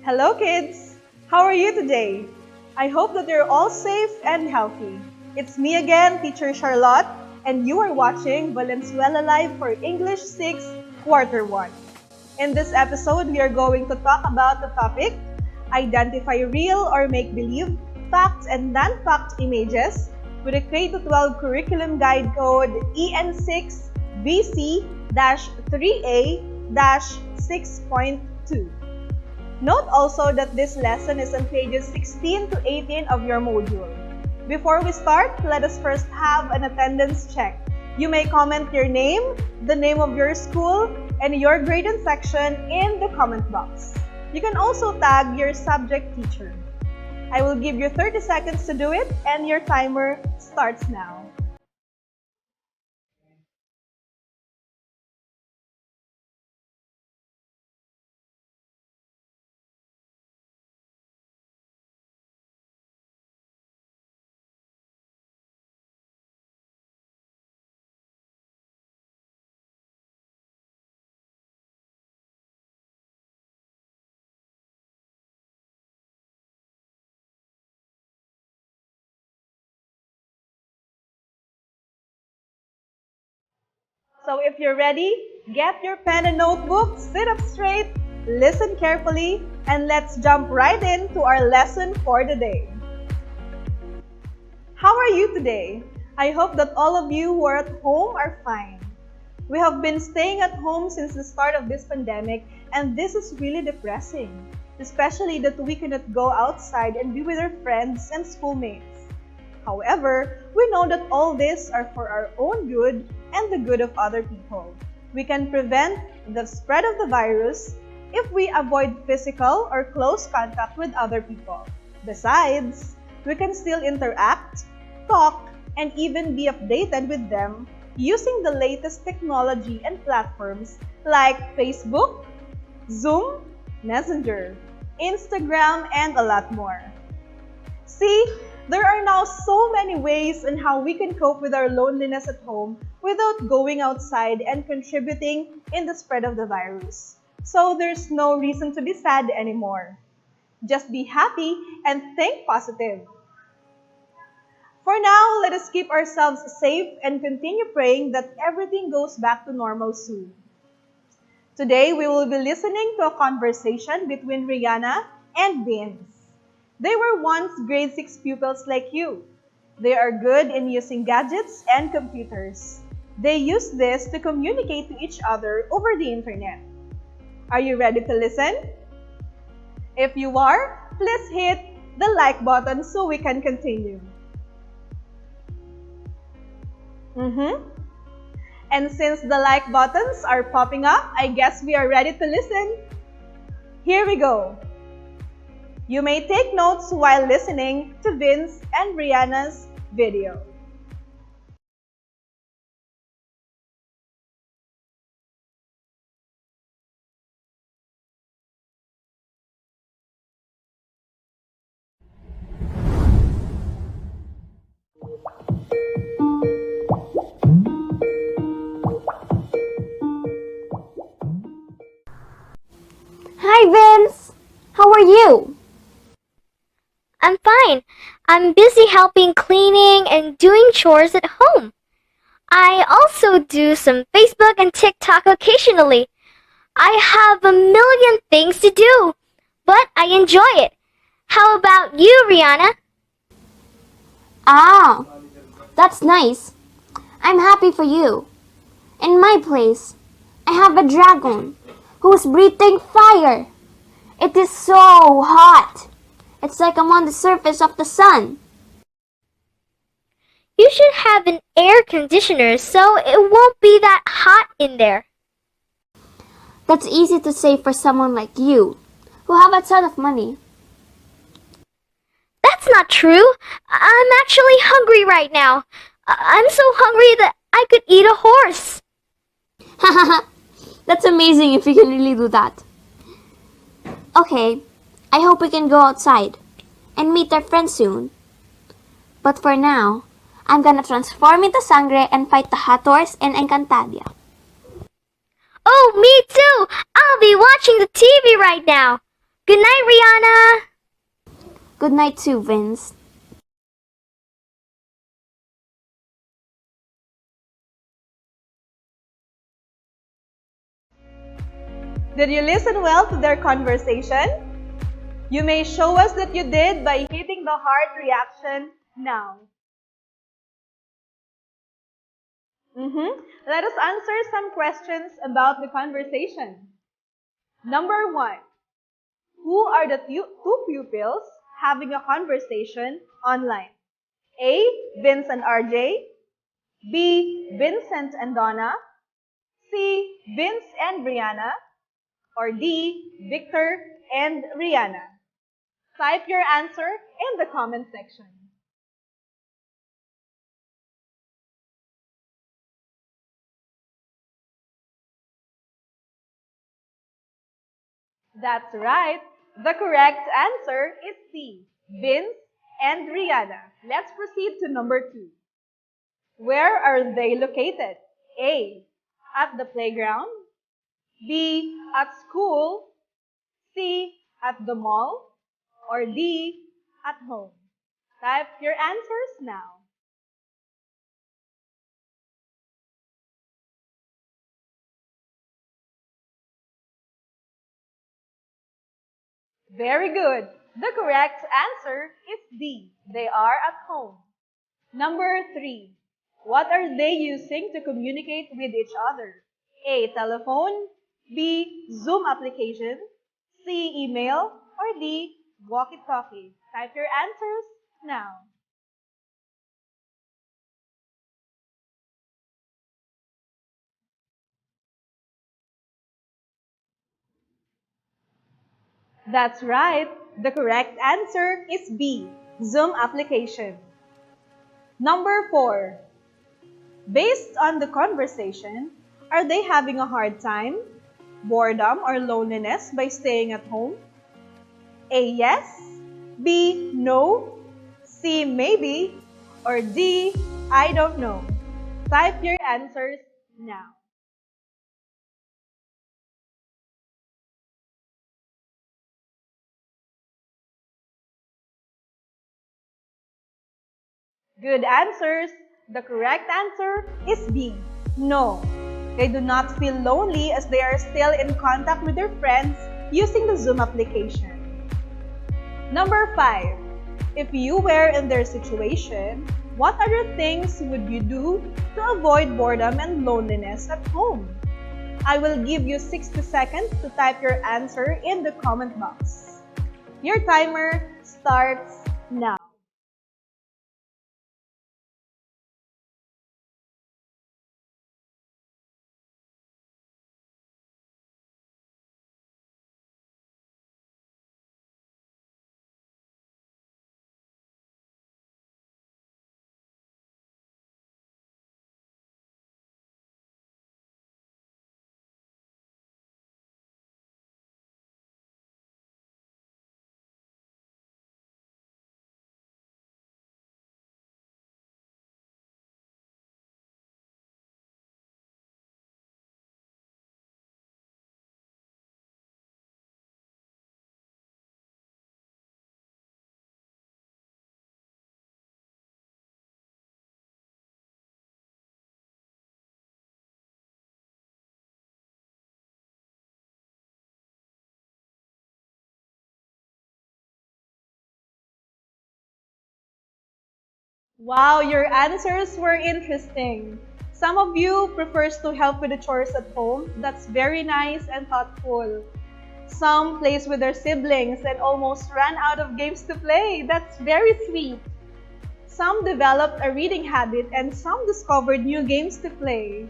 Hello kids! How are you today? I hope that you're all safe and healthy. It's me again, Teacher Charlotte, and you are watching Valenzuela Live for English 6 Quarter 1. In this episode, we are going to talk about the topic, identify real or make-believe, fact and non-fact images with a K-12 curriculum guide code EN6VC-3A-6.2. Note also that this lesson is on pages 16 to 18 of your module. Before we start, let us first have an attendance check. You may comment your name, the name of your school, and your grade and section in the comment box. You can also tag your subject teacher. I will give you 30 seconds to do it, and your timer starts now. So if you're ready, get your pen and notebook, sit up straight, listen carefully, and let's jump right into our lesson for the day. How are you today? I hope that all of you who are at home are fine. We have been staying at home since the start of this pandemic, and this is really depressing, especially that we cannot go outside and be with our friends and schoolmates. However, we know that all this are for our own good and the good of other people. We can prevent the spread of the virus if we avoid physical or close contact with other people. Besides, we can still interact, talk, and even be updated with them using the latest technology and platforms like Facebook, Zoom, Messenger, Instagram, and a lot more. See, there are now so many ways on how we can cope with our loneliness at home without going outside and contributing in the spread of the virus. So there's no reason to be sad anymore. Just be happy and think positive. For now, let us keep ourselves safe and continue praying that everything goes back to normal soon. Today, we will be listening to a conversation between Rihanna and Vince. They were once grade 6 pupils like you. They are good in using gadgets and computers. They use this to communicate to each other over the internet. Are you ready to listen? If you are, please hit the like button so we can continue. And since the like buttons are popping up, I guess we are ready to listen. Here we go. You may take notes while listening to Vince and Rihanna's video. Hi Vince! How are you? I'm fine. I'm busy helping cleaning and doing chores at home. I also do some Facebook and TikTok occasionally. I have a million things to do, but I enjoy it. How about you, Rihanna? Ah, that's nice. I'm happy for you. In my place, I have a dragon who's breathing fire. It is so hot. It's like I'm on the surface of the sun. You should have an air conditioner so it won't be that hot in there. That's easy to say for someone like you, who have a ton of money. That's not true. I'm actually hungry right now. I'm so hungry that I could eat a horse. Hahaha, that's amazing if you can really do that. Okay, I hope we can go outside and meet our friends soon. But for now, I'm gonna transform into Sangre and fight the hot horse in Encantadia. Oh, me too! I'll be watching the TV right now. Good night, Rihanna! Good night too, Vince. Did you listen well to their conversation? You may show us that you did by hitting the heart reaction now. Let us answer some questions about the conversation. Number 1. Who are the two pupils having a conversation online? A. Vince and RJ. B. Vincent and Donna. C. Vince and Brianna. Or D. Victor and Rihanna. Type your answer in the comment section. That's right. The correct answer is C. Vince and Rihanna. Let's proceed to number 2. Where are they located? A. At the playground. B. At school. C. At the mall. Or D. At home. Type your answers now. Very good. The correct answer is D. They are at home. Number 3. What are they using to communicate with each other? A. Telephone. B. Zoom application. C. Email. Or D. Walkie-talkie. Type your answers now. That's right. The correct answer is B. Zoom application. Number 4. Based on the conversation, are they having a hard time, boredom, or loneliness by staying at home? A. Yes. B. No. C. Maybe. Or D. I don't know. Type your answers now. Good answers. The correct answer is B. No. They do not feel lonely as they are still in contact with their friends using the Zoom application. Number 5. If you were in their situation, what other things would you do to avoid boredom and loneliness at home? I will give you 60 seconds to type your answer in the comment box. Your timer starts now. Wow, your answers were interesting. Some of you prefers to help with the chores at home. That's very nice and thoughtful. Some plays with their siblings and almost ran out of games to play. That's very sweet. Some developed a reading habit and some discovered new games to play.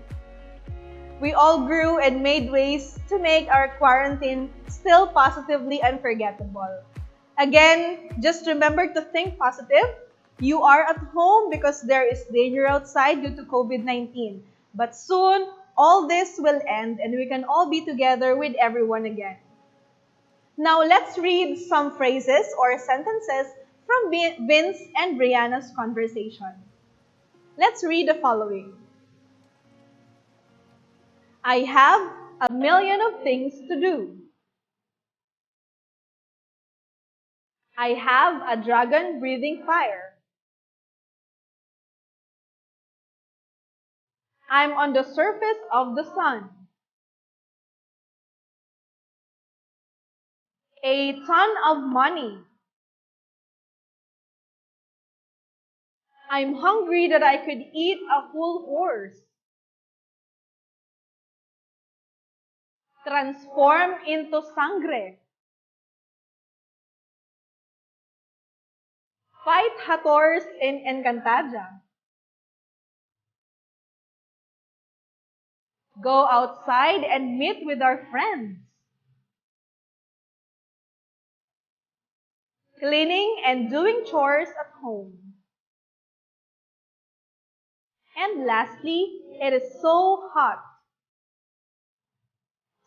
We all grew and made ways to make our quarantine still positively unforgettable. Again, just remember to think positive. You are at home because there is danger outside due to COVID-19. But soon, all this will end and we can all be together with everyone again. Now let's read some phrases or sentences from Vince and Brianna's conversation. Let's read the following. I have a million of things to do. I have a dragon breathing fire. I'm on the surface of the sun. A ton of money. I'm hungry that I could eat a whole horse. Transform into sangre. Fight hators in Encantadia. Go outside and meet with our friends. Cleaning and doing chores at home. And lastly, it is so hot.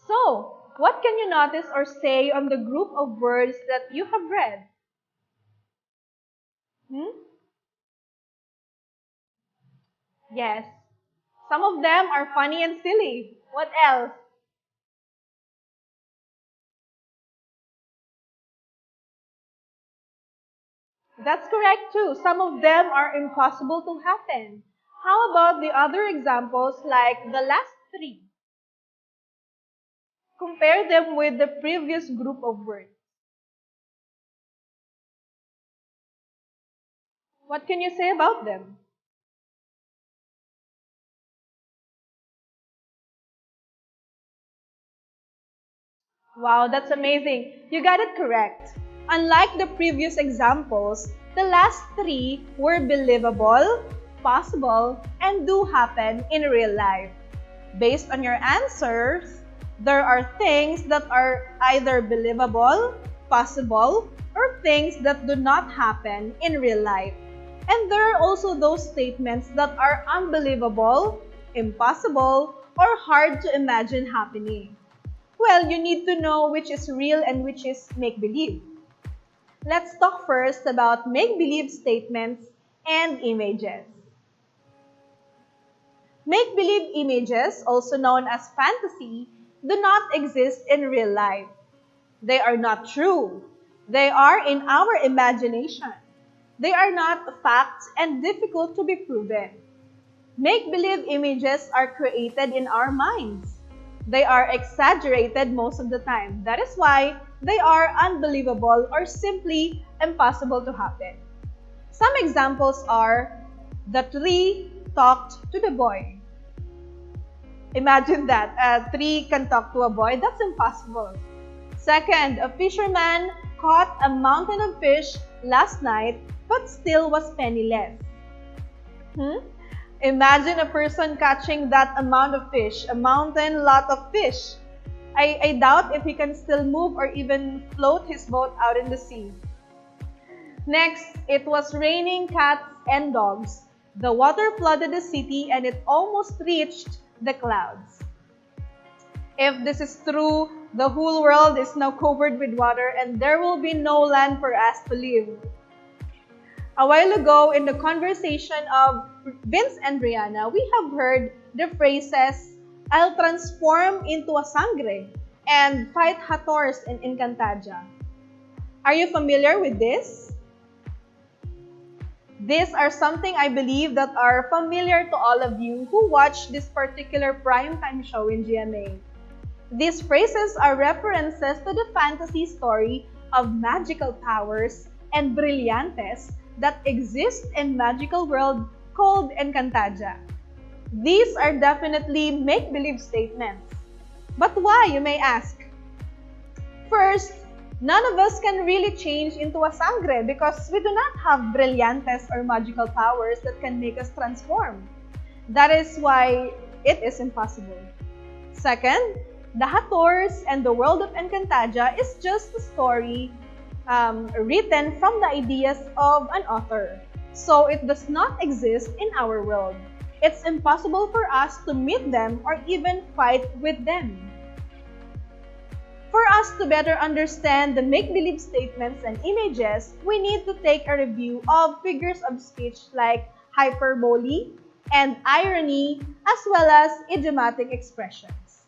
So, what can you notice or say on the group of words that you have read? Hmm? Yes. Some of them are funny and silly. What else? That's correct too. Some of them are impossible to happen. How about the other examples like the last three? Compare them with the previous group of words. What can you say about them? Wow, that's amazing. You got it correct. Unlike the previous examples, the last three were believable, possible, and do happen in real life. Based on your answers, there are things that are either believable, possible, or things that do not happen in real life. And there are also those statements that are unbelievable, impossible, or hard to imagine happening. Well, you need to know which is real and which is make-believe. Let's talk first about make-believe statements and images. Make-believe images, also known as fantasy, do not exist in real life. They are not true. They are in our imagination. They are not facts and difficult to be proven. Make-believe images are created in our minds. They are exaggerated most of the time. That is why they are unbelievable or simply impossible to happen. Some examples are the tree talked to the boy. Imagine that, a tree can talk to a boy. That's impossible. Second, a fisherman caught a mountain of fish last night but still was penniless. Imagine a person catching that amount of fish, a mountain lot of fish. I doubt if he can still move or even float his boat out in the sea. Next, it was raining cats and dogs. The water flooded the city and it almost reached the clouds. If this is true, the whole world is now covered with water and there will be no land for us to live. A while ago, in the conversation of Vince and Brianna, we have heard the phrases, I'll transform into a sangre, and fight hators in Encantadia. Are you familiar with this? These are something I believe that are familiar to all of you who watch this particular primetime show in GMA. These phrases are references to the fantasy story of magical powers and brillantes that exist in magical world called Encantadia. These are definitely make-believe statements. But why, you may ask? First, none of us can really change into a sangre because we do not have brillantes or magical powers that can make us transform. That is why it is impossible. Second, the Hators and the world of Encantadia is just a story written from the ideas of an author. So it does not exist in our world. It's impossible for us to meet them or even fight with them. For us to better understand the make-believe statements and images, we need to take a review of figures of speech like hyperbole and irony, as well as idiomatic expressions.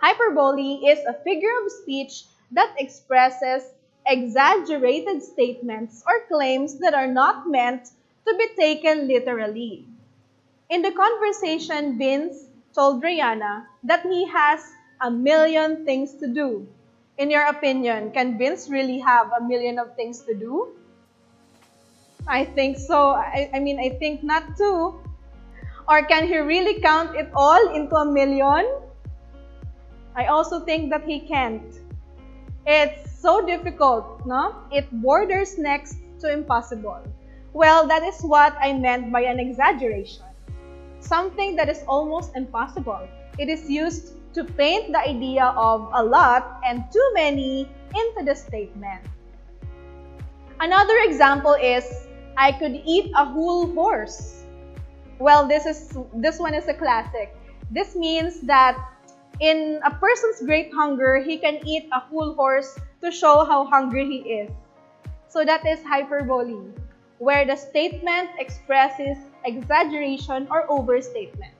Hyperbole is a figure of speech that expresses exaggerated statements or claims that are not meant to be taken literally. In the conversation, Vince told Rihanna that he has a million things to do. In your opinion, can Vince really have a million of things to do? I think so. I think not too. Or can he really count it all into a million? I also think that he can't. It's so difficult, no? It borders next to impossible. Well, that is what I meant by an exaggeration. Something that is almost impossible. It is used to paint the idea of a lot and too many into the statement. Another example is, I could eat a whole horse. Well, this one is a classic. This means that in a person's great hunger, he can eat a whole horse to show how hungry he is. So that is hyperbole, where the statement expresses exaggeration or overstatement.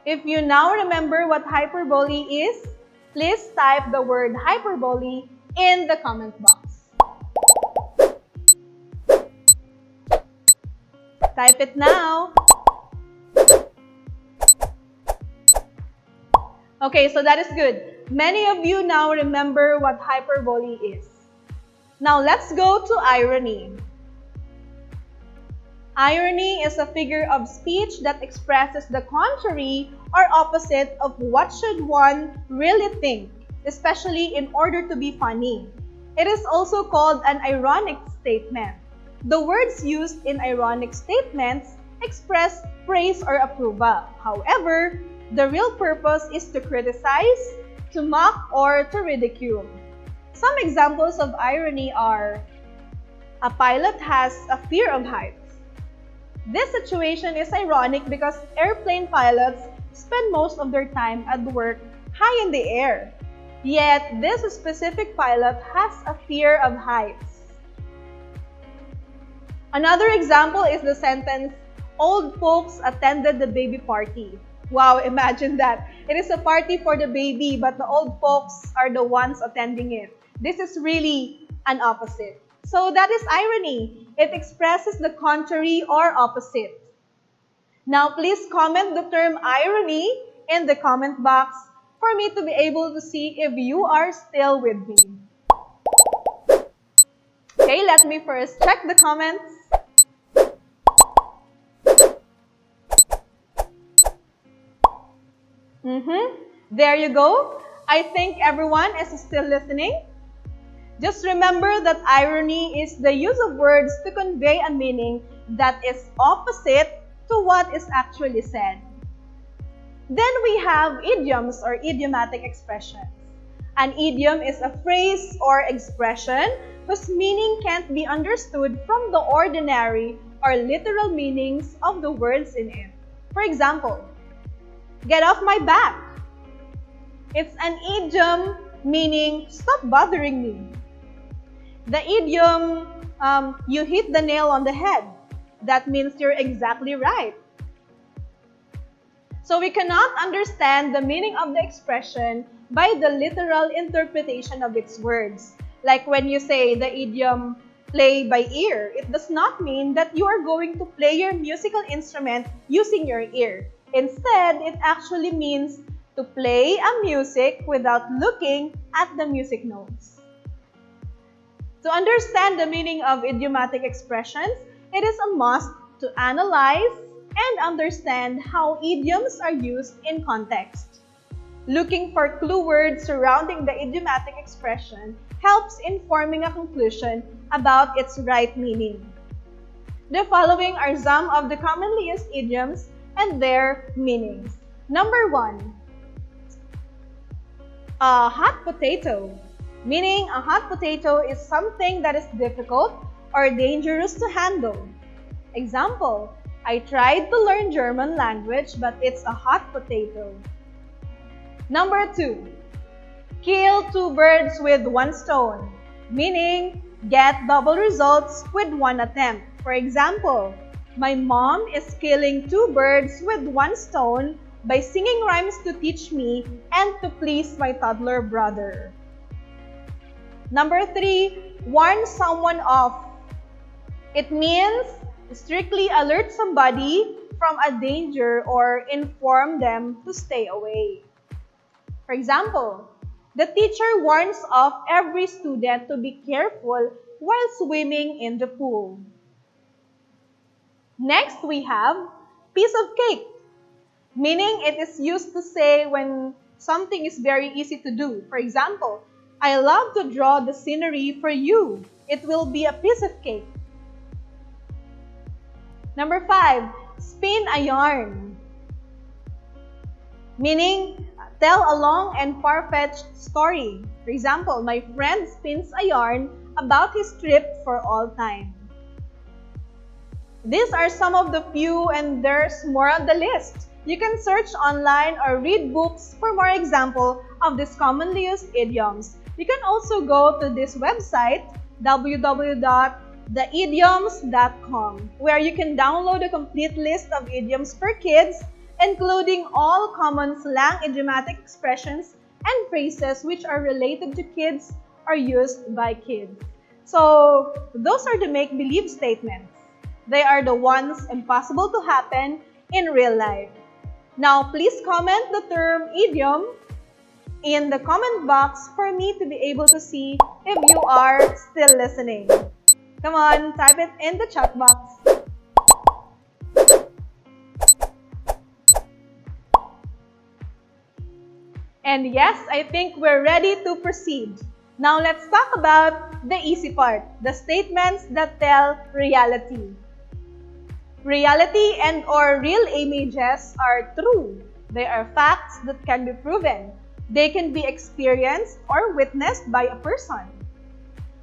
If you now remember what hyperbole is, please type the word hyperbole in the comment box. Type it now. Okay, so that is good. Many of you now remember what hyperbole is. Now let's go to irony. Irony is a figure of speech that expresses the contrary or opposite of what should one really think, especially in order to be funny. It is also called an ironic statement. The words used in ironic statements express praise or approval. However, the real purpose is to criticize, to mock, or to ridicule. Some examples of irony are, a pilot has a fear of heights. This situation is ironic because airplane pilots spend most of their time at work high in the air. Yet, this specific pilot has a fear of heights. Another example is the sentence, old folks attended the baby party. Wow, imagine that. It is a party for the baby, but the old folks are the ones attending it. This is really an opposite. So that is irony. It expresses the contrary or opposite. Now please comment the term irony in the comment box for me to be able to see if you are still with me. Okay, let me first check the comments. There you go. I think everyone is still listening. Just remember that irony is the use of words to convey a meaning that is opposite to what is actually said. Then we have idioms or idiomatic expressions. An idiom is a phrase or expression whose meaning can't be understood from the ordinary or literal meanings of the words in it. For example, get off my back. It's an idiom meaning stop bothering me. The idiom, you hit the nail on the head. That means you're exactly right. So we cannot understand the meaning of the expression by the literal interpretation of its words. Like when you say the idiom play by ear, it does not mean that you are going to play your musical instrument using your ear. Instead, it actually means to play a music without looking at the music notes. To understand the meaning of idiomatic expressions, it is a must to analyze and understand how idioms are used in context. Looking for clue words surrounding the idiomatic expression helps in forming a conclusion about its right meaning. The following are some of the commonly used idioms and their meanings. Number 1, a hot potato. Meaning, a hot potato is something that is difficult or dangerous to handle. Example, I tried to learn German language, but it's a hot potato. Number 2, kill 2 birds with 1 stone. Meaning, get double results with 1 attempt. For example, my mom is killing 2 birds with 1 stone by singing rhymes to teach me and to please my toddler brother. Number 3, warn someone off. It means strictly alert somebody from a danger or inform them to stay away. For example, the teacher warns off every student to be careful while swimming in the pool. Next, we have piece of cake, meaning it is used to say when something is very easy to do. For example, I love to draw the scenery for you. It will be a piece of cake. Number 5, spin a yarn, meaning tell a long and far-fetched story. For example, my friend spins a yarn about his trip for all time. These are some of the few, and there's more on the list. You can search online or read books for more examples of these commonly used idioms. You can also go to this website, www.theidioms.com, where you can download a complete list of idioms for kids, including all common slang, idiomatic expressions, and phrases which are related to kids or used by kids. So, those are the make-believe statements. They are the ones impossible to happen in real life. Now, please comment the term idiom in the comment box for me to be able to see if you are still listening. Come on, type it in the chat box. And yes, I think we're ready to proceed. Now let's talk about the easy part, the statements that tell reality. Reality and or real images are true. They are facts that can be proven. They can be experienced or witnessed by a person.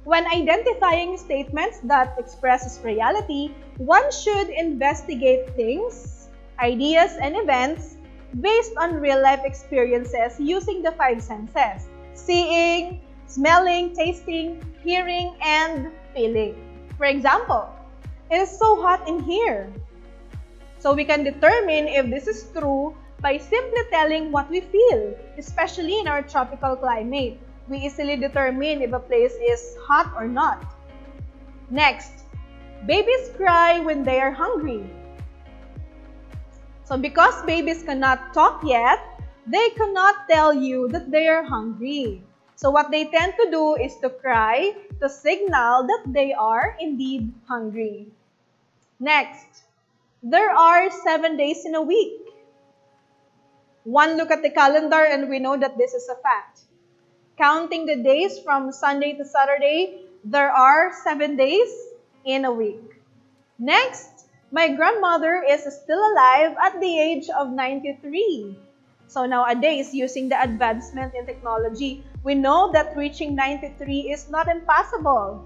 When identifying statements that expresses reality, one should investigate things, ideas, and events based on real-life experiences using the 5 senses: seeing, smelling, tasting, hearing, and feeling. For example, it is so hot in here. So we can determine if this is true by simply telling what we feel, especially in our tropical climate. We easily determine if a place is hot or not. Next, babies cry when they are hungry. So because babies cannot talk yet, they cannot tell you that they are hungry. So what they tend to do is to cry to signal that they are indeed hungry. Next, there are 7 days in a week. One look at the calendar and we know that this is a fact. Counting the days from Sunday to Saturday, there are 7 days in a week. Next, my grandmother is still alive at the age of 93. So nowadays, using the advancement in technology, we know that reaching 93 is not impossible.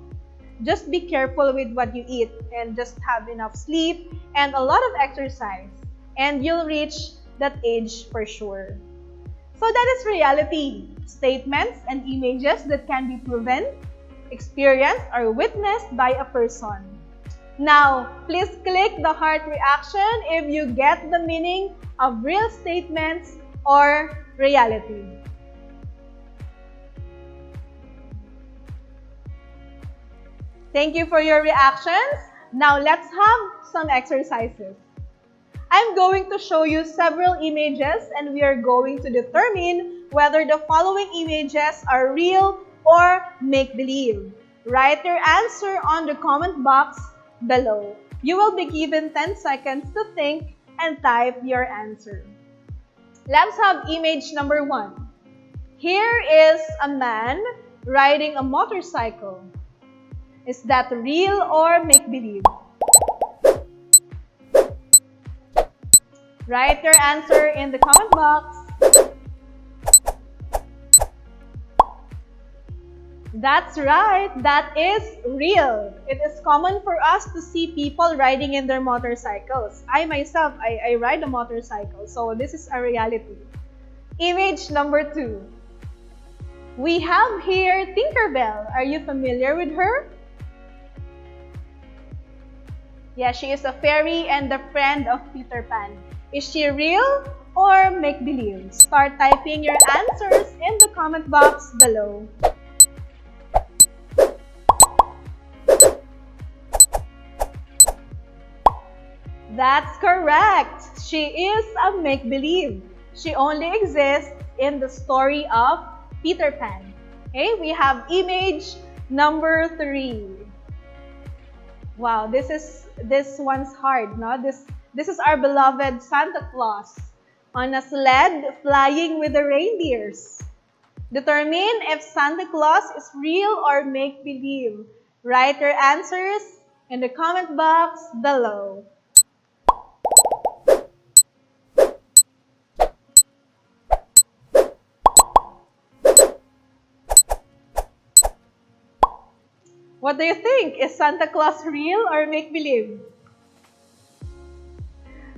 Just be careful with what you eat and just have enough sleep and a lot of exercise, and you'll reach that age for sure. So that is reality. Statements and images that can be proven, experienced, or witnessed by a person. Now, please click the heart reaction if you get the meaning of real statements or reality. Thank you for your reactions. Now let's have some exercises. I'm going to show you several images and we are going to determine whether the following images are real or make-believe. Write your answer on the comment box below. You will be given 10 seconds to think and type your answer. Let's have image number 1. Here is a man riding a motorcycle. Is that real or make-believe? Write your answer in the comment box. That's right, that is real. It is common for us to see people riding in their motorcycles. I myself, I ride a motorcycle, so this is a reality. Image number 2. We have here Tinkerbell. Are you familiar with her? Yeah, she is a fairy and the friend of Peter Pan. Is she real or make-believe? Start typing your answers in the comment box below. That's correct. She is a make-believe. She only exists in the story of Peter Pan. Okay, we have image number 3. Wow, this one's hard, no? This is our beloved Santa Claus on a sled flying with the reindeers. Determine if Santa Claus is real or make-believe. Write your answers in the comment box below. What do you think? Is Santa Claus real or make-believe?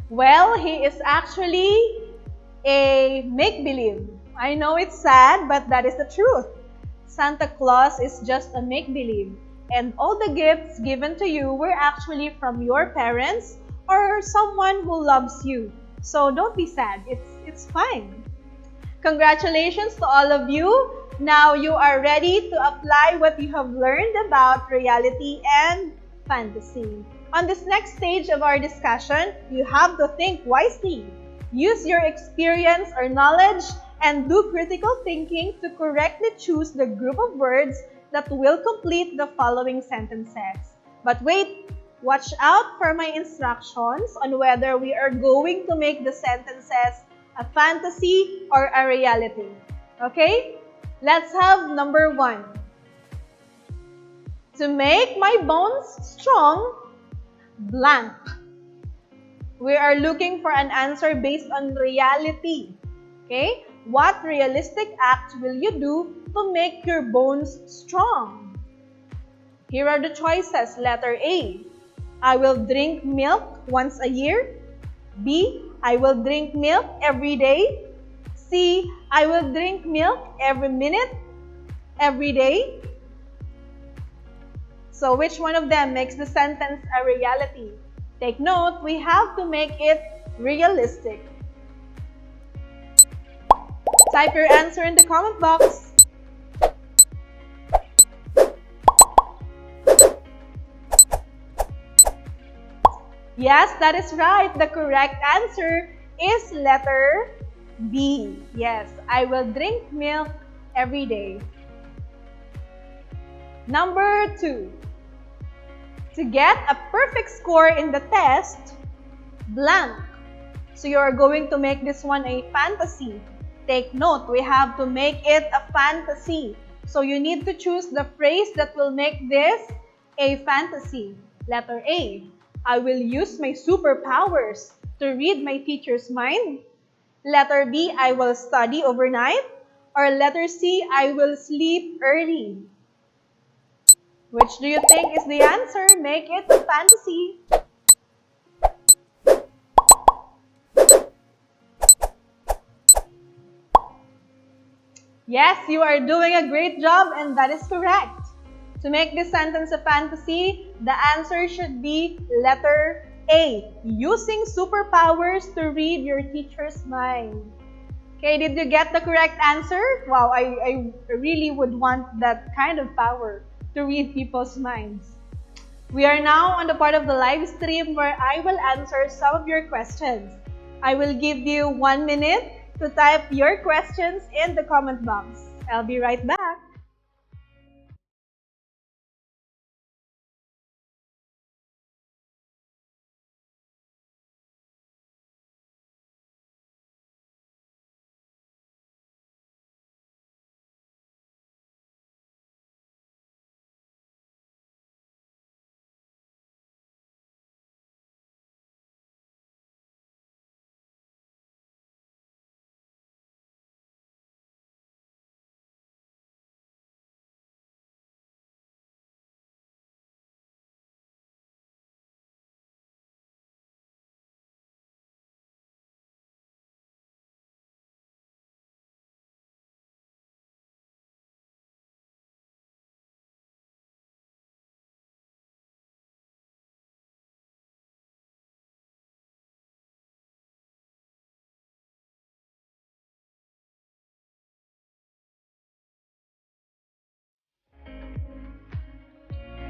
Well, he is actually a make-believe. I know it's sad, but that is the truth. Santa Claus is just a make-believe. And all the gifts given to you were actually from your parents or someone who loves you. So don't be sad. It's fine. Congratulations to all of you. Now you are ready to apply what you have learned about reality and fantasy. On this next stage of our discussion, you have to think wisely. Use your experience or knowledge and do critical thinking to correctly choose the group of words that will complete the following sentences. But wait, watch out for my instructions on whether we are going to make the sentences a fantasy or a reality. Okay? Let's have number 1. To make my bones strong, blank. We are looking for an answer based on reality. Okay? What realistic act will you do to make your bones strong? Here are the choices. Letter A, I will drink milk once a year. B, I will drink milk every day. C, I will drink milk every minute, every day. So which one of them makes the sentence a reality? Take note, we have to make it realistic. Type your answer in the comment box. Yes, that is right. The correct answer is letter B. Yes, I will drink milk every day. Number 2. To get a perfect score in the test, blank. So you are going to make this one a fantasy. Take note, we have to make it a fantasy. So you need to choose the phrase that will make this a fantasy. Letter A, I will use my superpowers to read my teacher's mind. Letter B, I will study overnight. Or letter C, I will sleep early. Which do you think is the answer? Make it a fantasy. Yes, you are doing a great job and that is correct. To make this sentence a fantasy, the answer should be letter A, using superpowers to read your teacher's mind. Okay, did you get the correct answer? Wow, I really would want that kind of power to read people's minds. We are now on the part of the live stream where I will answer some of your questions. I will give you 1 minute to type your questions in the comment box. I'll be right back.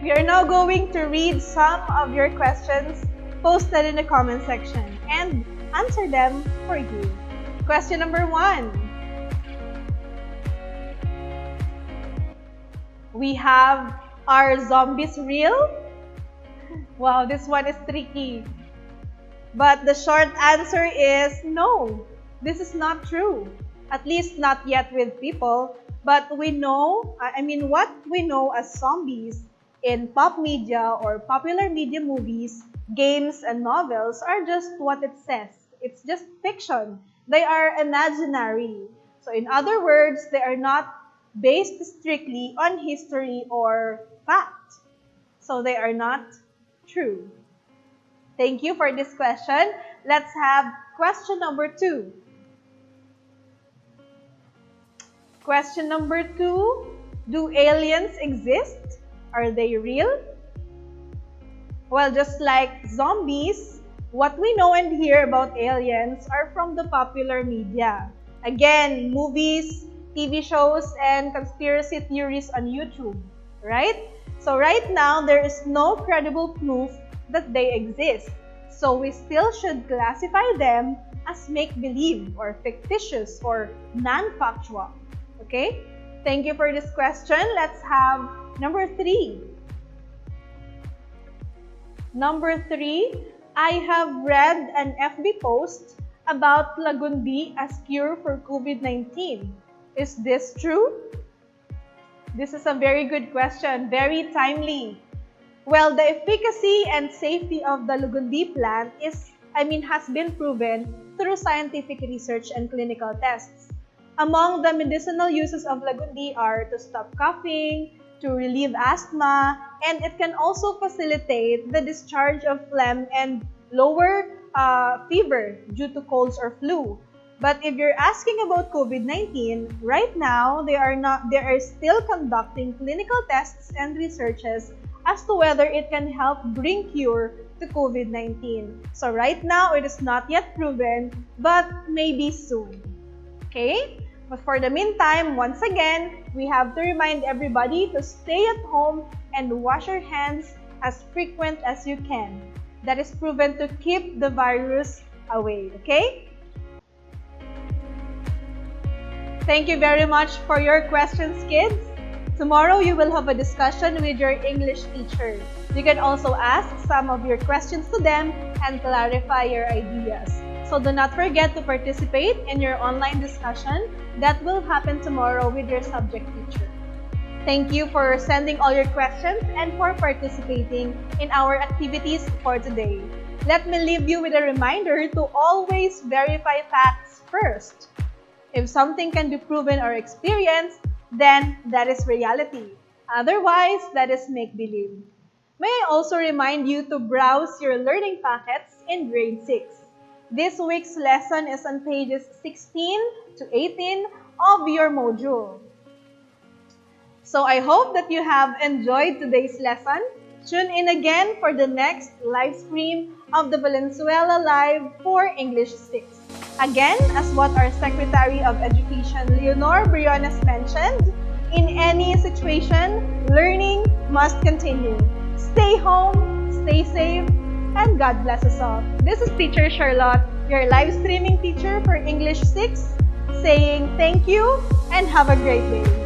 We are now going to read some of your questions Post that in the comment section and answer them for you. Question number 1. We have, are zombies real? Wow, this one is tricky. But the short answer is no. This is not true. At least not yet with people. But we know, what we know as zombies in pop media or popular media movies, games, and novels are just what it says. It's just fiction. They are imaginary. So in other words, they are not based strictly on history or fact. So they are not true. Thank you for this question. Let's have question number 2. Question number 2, do aliens exist? Are they real? Well, just like zombies, what we know and hear about aliens are from the popular media. Again, movies, TV shows, and conspiracy theories on YouTube, right? So right now, there is no credible proof that they exist. So we still should classify them as make-believe or fictitious or non-factual. Okay? Thank you for this question. Let's have number 3. Number 3, I have read an FB post about Lagundi as cure for COVID-19. Is this true? This is a very good question, very timely. Well, the efficacy and safety of the Lagundi plant has been proven through scientific research and clinical tests. Among the medicinal uses of Lagundi are to stop coughing, to relieve asthma, and it can also facilitate the discharge of phlegm and lower fever due to colds or flu. But if you're asking about COVID-19, right now they are still conducting clinical tests and researches as to whether it can help bring cure to COVID-19. So right now it is not yet proven, but maybe soon. Okay? But for the meantime, once again, we have to remind everybody to stay at home and wash your hands as frequent as you can. That is proven to keep the virus away, okay? Thank you very much for your questions, kids. Tomorrow, you will have a discussion with your English teacher. You can also ask some of your questions to them and clarify your ideas. So do not forget to participate in your online discussion that will happen tomorrow with your subject teacher. Thank you for sending all your questions and for participating in our activities for today. Let me leave you with a reminder to always verify facts first. If something can be proven or experienced, then that is reality. Otherwise, that is make-believe. May I also remind you to browse your learning packets in grade 6. This week's lesson is on pages 16 to 18 of your module. So I hope that you have enjoyed today's lesson. Tune in again for the next live stream of the Valenzuela Live for English 6. Again, as what our Secretary of Education, Leonor Briones, mentioned, in any situation, learning must continue. Stay home, stay safe, and God bless us all. This is Teacher Charlotte, your live streaming teacher for English 6, saying thank you and have a great day.